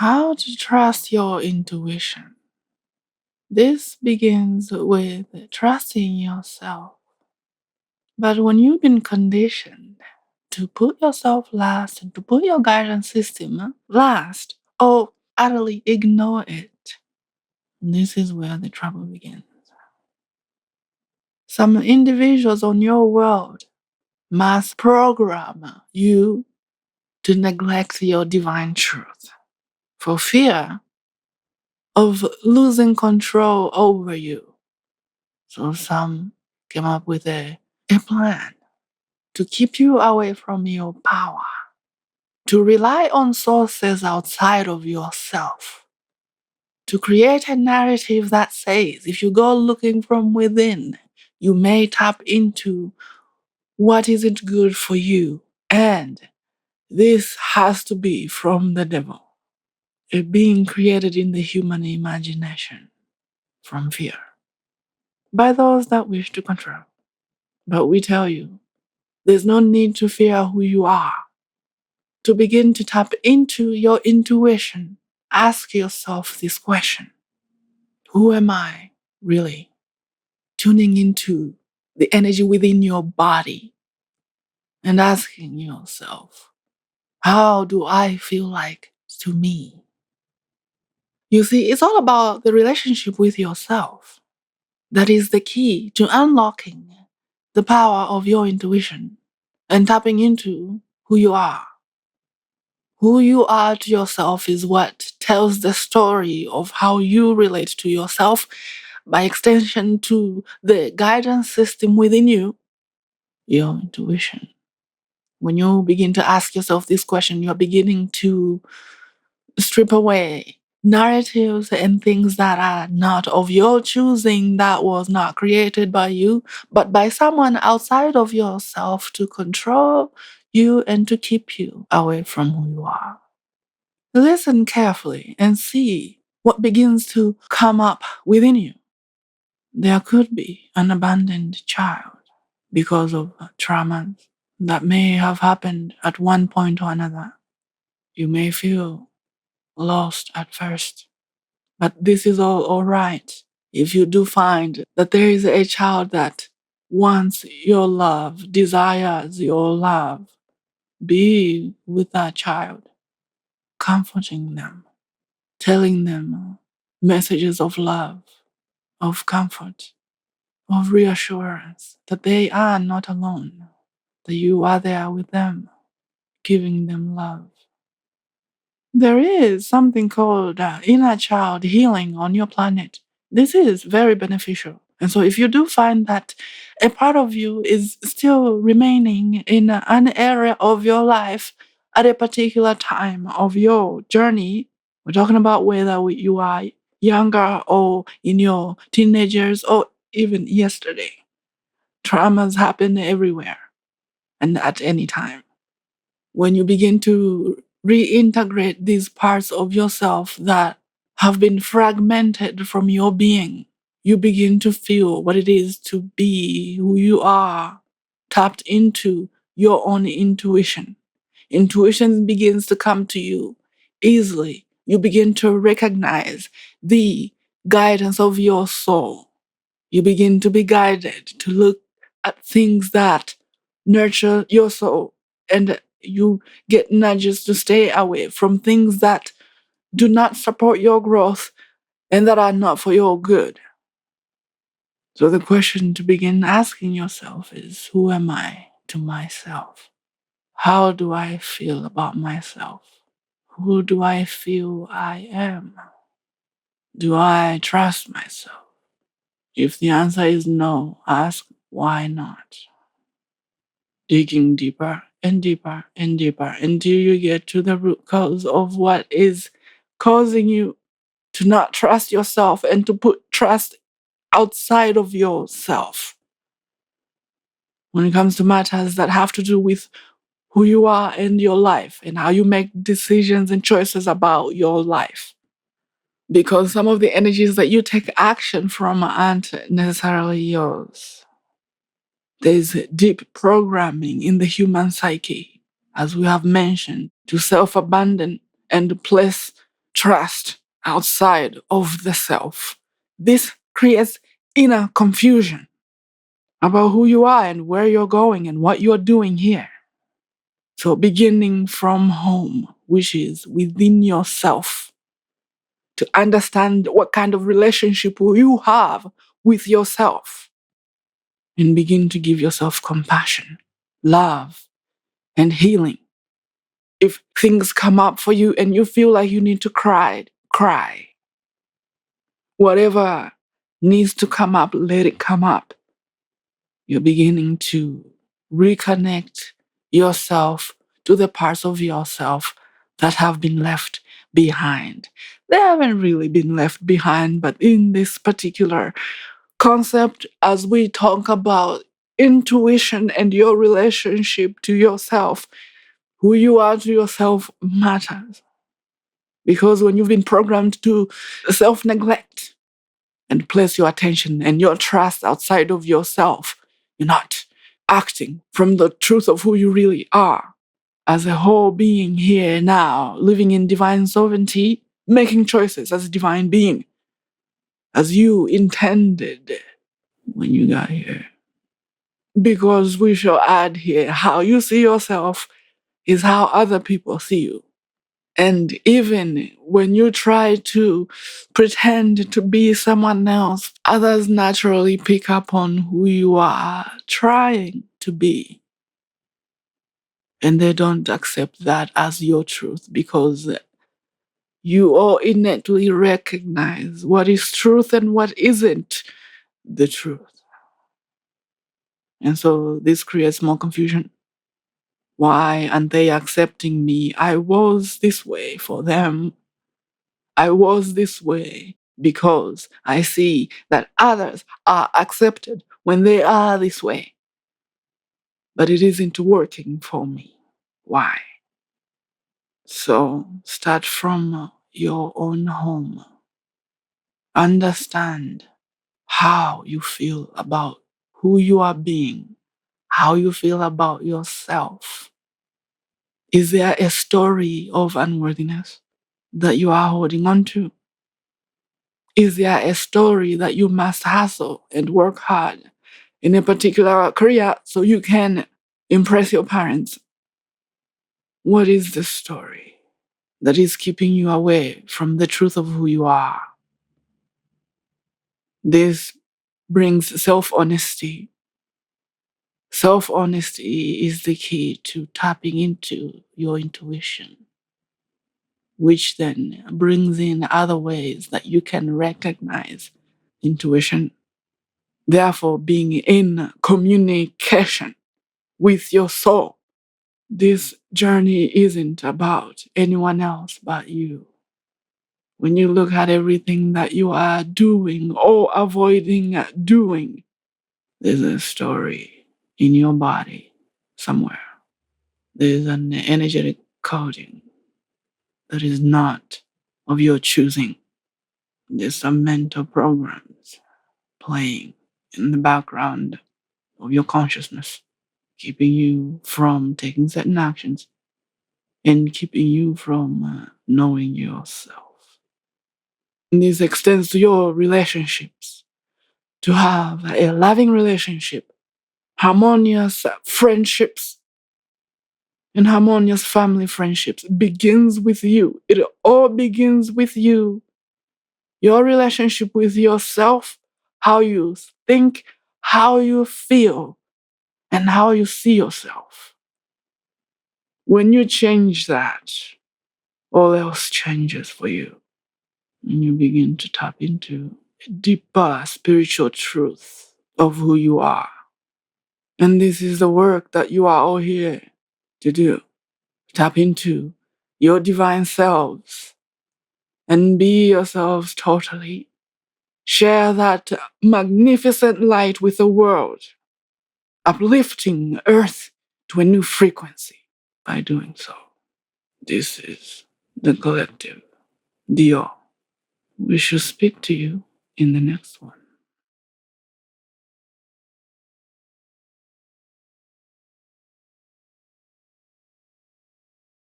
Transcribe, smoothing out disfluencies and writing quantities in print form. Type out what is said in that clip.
How to trust your intuition. This begins with trusting yourself. But when you've been conditioned to put yourself last and to put your guidance system last or utterly ignore it, this is where the trouble begins. Some individuals on your world must program you to neglect your divine truth for fear of losing control over you. So some came up with a plan to keep you away from your power, to rely on sources outside of yourself, to create a narrative that says if you go looking from within, you may tap into what isn't good for you. And this has to be from the devil, a being created in the human imagination from fear by those that wish to control. But we tell you, there's no need to fear who you are. To begin to tap into your intuition, ask yourself this question: who am I really? Tuning into the energy within your body and asking yourself, how do I feel like to me? You see, it's all about the relationship with yourself. That is the key to unlocking the power of your intuition and tapping into who you are. Who you are to yourself is what tells the story of how you relate to yourself, by extension to the guidance system within you, your intuition. When you begin to ask yourself this question, you're beginning to strip away narratives and things that are not of your choosing, that was not created by you, but by someone outside of yourself to control you and to keep you away from who you are. Listen carefully and see what begins to come up within you. There could be an abandoned child because of traumas that may have happened at one point or another. You may feel lost at first, but this is all right. If you do find that there is a child that wants your love, desires your love, be with that child, comforting them, telling them messages of love, of comfort, of reassurance that they are not alone, that you are there with them, giving them love. There is something called inner child healing on your planet. This is very beneficial. And so if you do find that a part of you is still remaining in an area of your life at a particular time of your journey, we're talking about whether you are younger or in your teenagers or even yesterday. Traumas happen everywhere and at any time. When you begin to reintegrate these parts of yourself that have been fragmented from your being, you begin to feel what it is to be who you are, tapped into your own intuition. Intuition begins to come to you easily. You begin to recognize the guidance of your soul. You begin to be guided to look at things that nurture your soul, and you get nudges to stay away from things that do not support your growth and that are not for your good. So the question to begin asking yourself is, who am I to myself? How do I feel about myself? Who do I feel I am? Do I trust myself? If the answer is no, ask why not. Digging deeper and deeper and deeper until you get to the root cause of what is causing you to not trust yourself and to put trust outside of yourself. When it comes to matters that have to do with who you are and your life and how you make decisions and choices about your life. Because some of the energies that you take action from aren't necessarily yours. There's deep programming in the human psyche, as we have mentioned, to self-abandon and place trust outside of the self. This creates inner confusion about who you are and where you're going and what you're doing here. So beginning from home, which is within yourself, to understand what kind of relationship you have with yourself, and begin to give yourself compassion, love, and healing. If things come up for you and you feel like you need to cry, cry. Whatever needs to come up, let it come up. You're beginning to reconnect yourself to the parts of yourself that have been left behind. They haven't really been left behind, but in this particular concept, as we talk about intuition and your relationship to yourself, who you are to yourself matters. Because when you've been programmed to self-neglect and place your attention and your trust outside of yourself, you're not acting from the truth of who you really are as a whole being here now, living in divine sovereignty, making choices as a divine being, as you intended when you got here. Because we shall add here, how you see yourself is how other people see you. And even when you try to pretend to be someone else, others naturally pick up on who you are trying to be. And they don't accept that as your truth because you all innately recognize what is truth and what isn't the truth. And so this creates more confusion. Why aren't they accepting me? I was this way for them. I was this way because I see that others are accepted when they are this way. But it isn't working for me. Why? So start from your own home. Understand how you feel about who you are being, how you feel about yourself. Is there a story of unworthiness that you are holding on to? Is there a story that you must hustle and work hard in a particular career so you can impress your parents? What is the story that is keeping you away from the truth of who you are? This brings self-honesty. Self-honesty is the key to tapping into your intuition, which then brings in other ways that you can recognize intuition. Therefore, being in communication with your soul. This journey isn't about anyone else but you. When you look at everything that you are doing or avoiding doing, there's a story in your body somewhere. There's an energetic coding that is not of your choosing. There's some mental programs playing in the background of your consciousness, keeping you from taking certain actions and keeping you from knowing yourself. And this extends to your relationships. To have a loving relationship, harmonious friendships, and harmonious family friendships begins with you. It all begins with you. Your relationship with yourself, how you think, how you feel, and how you see yourself. When you change that, all else changes for you. And you begin to tap into a deeper spiritual truth of who you are. And this is the work that you are all here to do. Tap into your divine selves and be yourselves totally. Share that magnificent light with the world, uplifting Earth to a new frequency by doing so. This is the collective, the all. We shall speak to you in the next one.